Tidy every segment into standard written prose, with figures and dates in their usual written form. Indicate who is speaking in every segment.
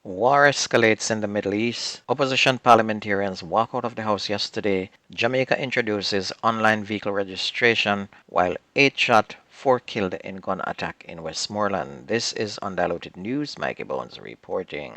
Speaker 1: War escalates in the Middle East. Opposition parliamentarians walk out of the House yesterday. Jamaica introduces online vehicle registration, while 8 shot, 4 killed in gun attack in Westmoreland. This is Undiluted News. Mikey Bones reporting.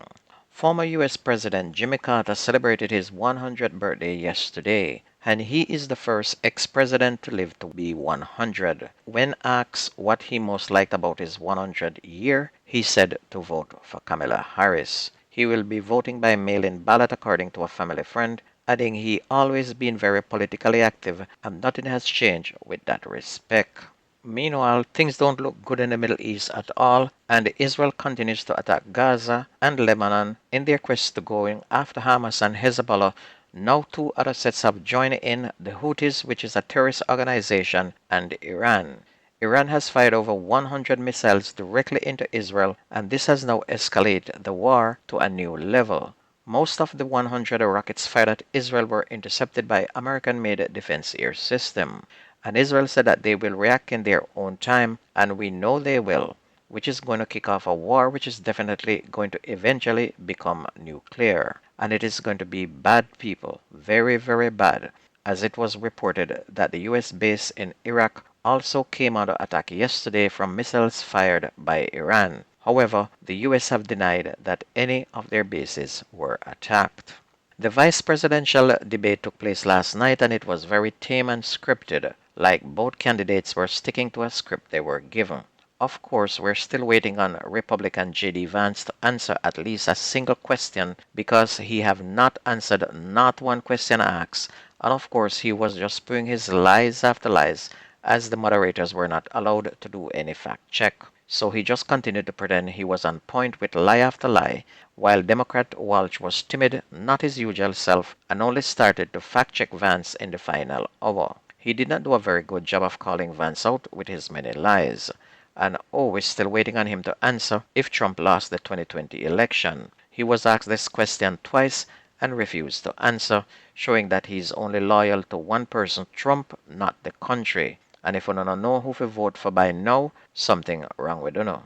Speaker 1: Former U.S. President Jimmy Carter celebrated his 100th birthday yesterday, and he is the first ex-president to live to be 100. When asked what he most liked about his 100th year, he said to vote for Kamala Harris. He will be voting by mail-in ballot according to a family friend, adding he always been very politically active and nothing has changed with that respect. Meanwhile, things don't look good in the Middle East at all, and Israel continues to attack Gaza and Lebanon in their quest to going after Hamas and Hezbollah. Now two other sets have joined in, the Houthis, which is a terrorist organization, and Iran. Iran has fired over 100 missiles directly into Israel, and this has now escalated the war to a new level. Most of the 100 rockets fired at Israel were intercepted by American-made defense air system. And Israel said that they will react in their own time, and we know they will, which is going to kick off a war which is definitely going to eventually become nuclear. And it is going to be bad, people, very, very bad, as it was reported that the U.S. base in Iraq also came under attack yesterday from missiles fired by Iran. However, the U.S. have denied that any of their bases were attacked. The vice presidential debate took place last night, and it was very tame and scripted, like both candidates were sticking to a script they were given. Of course, we're still waiting on Republican J.D. Vance to answer at least a single question, because he have not answered not one question asked, and of course he was just spewing his lies after lies, as the moderators were not allowed to do any fact check. So he just continued to pretend he was on point with lie after lie, while Democrat Walsh was timid, not his usual self, and only started to fact check Vance in the final hour. He did not do a very good job of calling Vance out with his many lies. And we're still waiting on him to answer if Trump lost the 2020 election. He was asked this question twice and refused to answer, showing that he's only loyal to one person, Trump, not the country. And if you don't know who to vote for by now, something wrong with you know.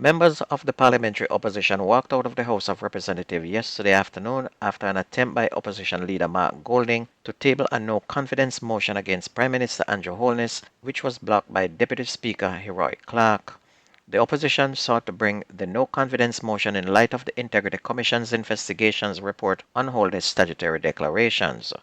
Speaker 1: Members of the parliamentary opposition walked out of the House of Representatives yesterday afternoon after an attempt by opposition leader Mark Golding to table a no-confidence motion against Prime Minister Andrew Holness, which was blocked by Deputy Speaker Heroic Clark. The opposition sought to bring the no-confidence motion in light of the Integrity Commission's investigations report on Holness' statutory declarations,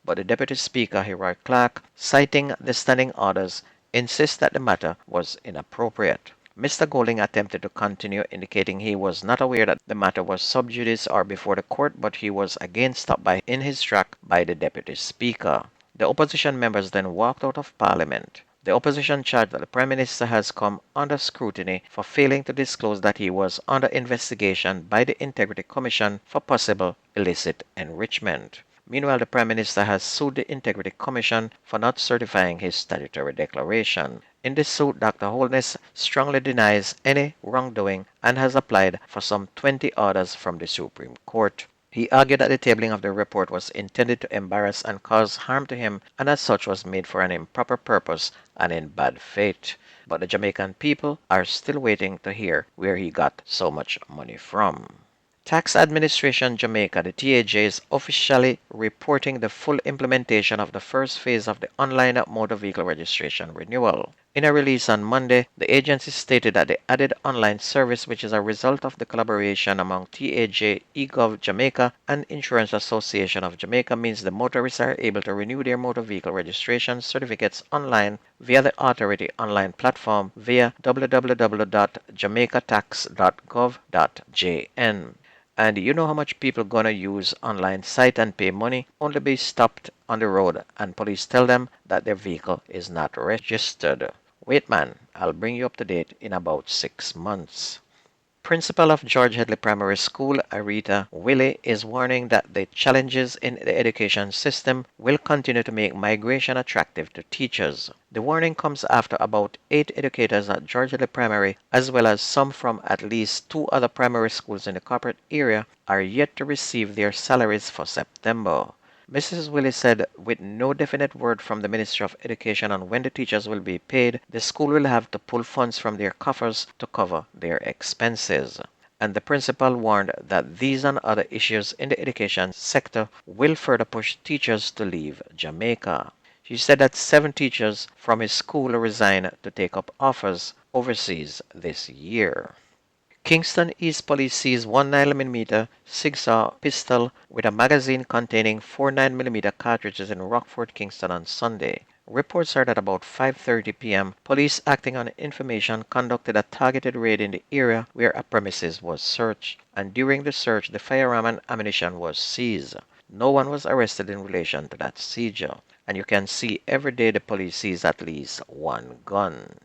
Speaker 1: but the Deputy Speaker Heroic Clark, citing the standing orders, insists that the matter was inappropriate. Mr. Golding attempted to continue, indicating he was not aware that the matter was sub judice or before the court, but he was again stopped in his track by the Deputy Speaker. The opposition members then walked out of Parliament. The opposition charged that the Prime Minister has come under scrutiny for failing to disclose that he was under investigation by the Integrity Commission for possible illicit enrichment. Meanwhile, the Prime Minister has sued the Integrity Commission for not certifying his statutory declaration. In this suit, Dr. Holness strongly denies any wrongdoing and has applied for some 20 orders from the Supreme Court. He argued that the tabling of the report was intended to embarrass and cause harm to him, and as such was made for an improper purpose and in bad faith. But the Jamaican people are still waiting to hear where he got so much money from. Tax Administration Jamaica, the TAJ, is officially reporting the full implementation of the first phase of the online motor vehicle registration renewal. In a release on Monday, the agency stated that the added online service, which is a result of the collaboration among TAJ, eGov Jamaica, and Insurance Association of Jamaica, means the motorists are able to renew their motor vehicle registration certificates online via the authority online platform via www.jamaicatax.gov.jn. And you know how much people gonna use online site and pay money only be stopped on the road and police tell them that their vehicle is not registered. Wait man, I'll bring you up to date in about 6 months. Principal of George Headley Primary School, Arita Willie, is warning that the challenges in the education system will continue to make migration attractive to teachers. The warning comes after about 8 educators at George Headley Primary, as well as some from at least 2 other primary schools in the corporate area, are yet to receive their salaries for September. Mrs. Willis said, with no definite word from the Ministry of Education on when the teachers will be paid, the school will have to pull funds from their coffers to cover their expenses. and the principal warned that these and other issues in the education sector will further push teachers to leave Jamaica. She said that 7 teachers from his school resigned to take up offers overseas this year. Kingston East Police seized one 9mm Sigsaw pistol with a magazine containing 4 9mm cartridges in Rockford, Kingston on Sunday. Reports are that about 5:30 p.m., police acting on information conducted a targeted raid in the area where a premises was searched, and during the search the firearm and ammunition was seized. No one was arrested in relation to that seizure, and you can see every day the police seize at least one gun.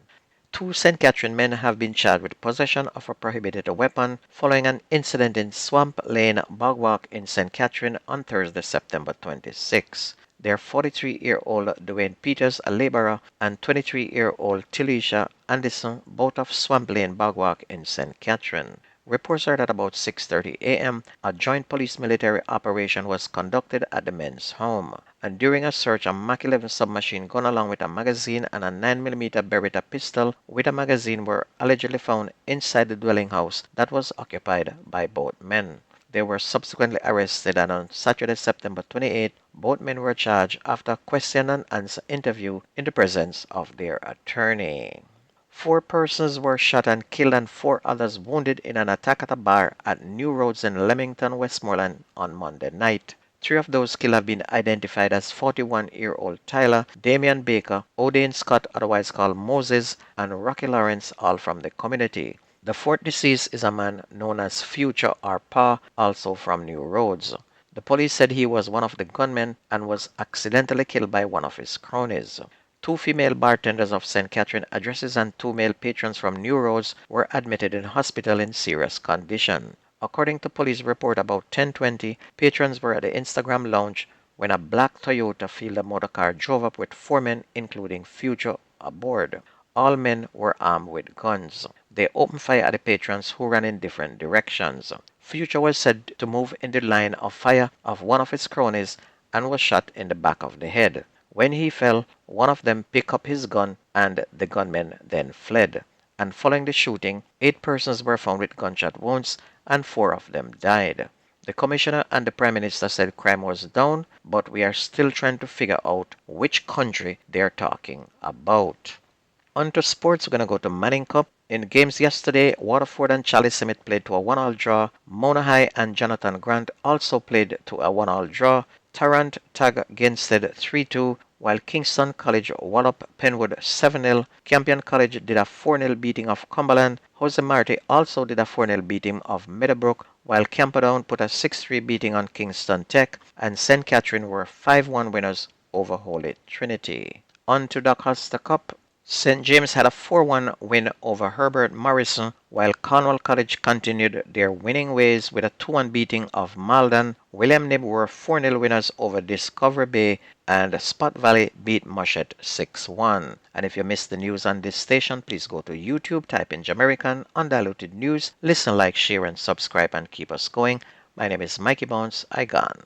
Speaker 1: 2 St. Catherine men have been charged with possession of a prohibited weapon following an incident in Swamp Lane, Bogwalk in St. Catherine on Thursday, September 26. They are 43-year-old Dwayne Peters, a laborer, and 23-year-old Tilisha Anderson, both of Swamp Lane, Bogwalk in St. Catherine. Reports are that about 6:30 a.m., a joint police-military operation was conducted at the men's home, and during a search, a Mach 11 submachine gun along with a magazine and a 9mm Beretta pistol with a magazine were allegedly found inside the dwelling house that was occupied by both men. They were subsequently arrested, and on Saturday, September 28, both men were charged after a question and answer interview in the presence of their attorney. 4 persons were shot and killed and 4 others wounded in an attack at a bar at New Roads in Leamington, Westmoreland on Monday night. 3 of those killed have been identified as 41-year-old Tyler, Damian Baker, O'Dane Scott, otherwise called Moses, and Rocky Lawrence, all from the community. The 4th deceased is a man known as Future or Pa, also from New Roads. The police said he was one of the gunmen and was accidentally killed by one of his cronies. 2 female bartenders of St. Catherine addresses and 2 male patrons from New Roads were admitted in hospital in serious condition. According to police report, about 10:20, patrons were at the Instagram lounge when a black Toyota Fielder motorcar drove up with 4 men, including Future, aboard. All men were armed with guns. They opened fire at the patrons, who ran in different directions. Future was said to move in the line of fire of one of his cronies and was shot in the back of the head. When he fell, one of them picked up his gun and the gunmen then fled. And following the shooting, 8 persons were found with gunshot wounds and 4 of them died. The commissioner and the prime minister said crime was down, but we are still trying to figure out which country they're talking about. On to sports, we're going to go to Manning Cup. In games yesterday, Waterford and Charlie Summit played to a 1-all draw. Mona High and Jonathan Grant also played to a 1-all draw. Tarrant tag Gainsted 3-2, while Kingston College wallop Penwood 7-0. Campion College did a 4-0 beating of Cumberland. Jose Marte also did a 4-0 beating of Meadowbrook, while Camperdown put a 6-3 beating on Kingston Tech, and St. Catherine were 5-1 winners over Holy Trinity. On to the Costa Cup. St. James had a 4-1 win over Herbert Morrison, while Cornwall College continued their winning ways with a 2-1 beating of Malden. William Nib were 4-0 winners over Discovery Bay, and Spot Valley beat Mushet 6-1. And if you missed the news on this station, please go to YouTube, type in Jamerican Undiluted News, listen, like, share, and subscribe, and keep us going. My name is Mikey Bones. I gone.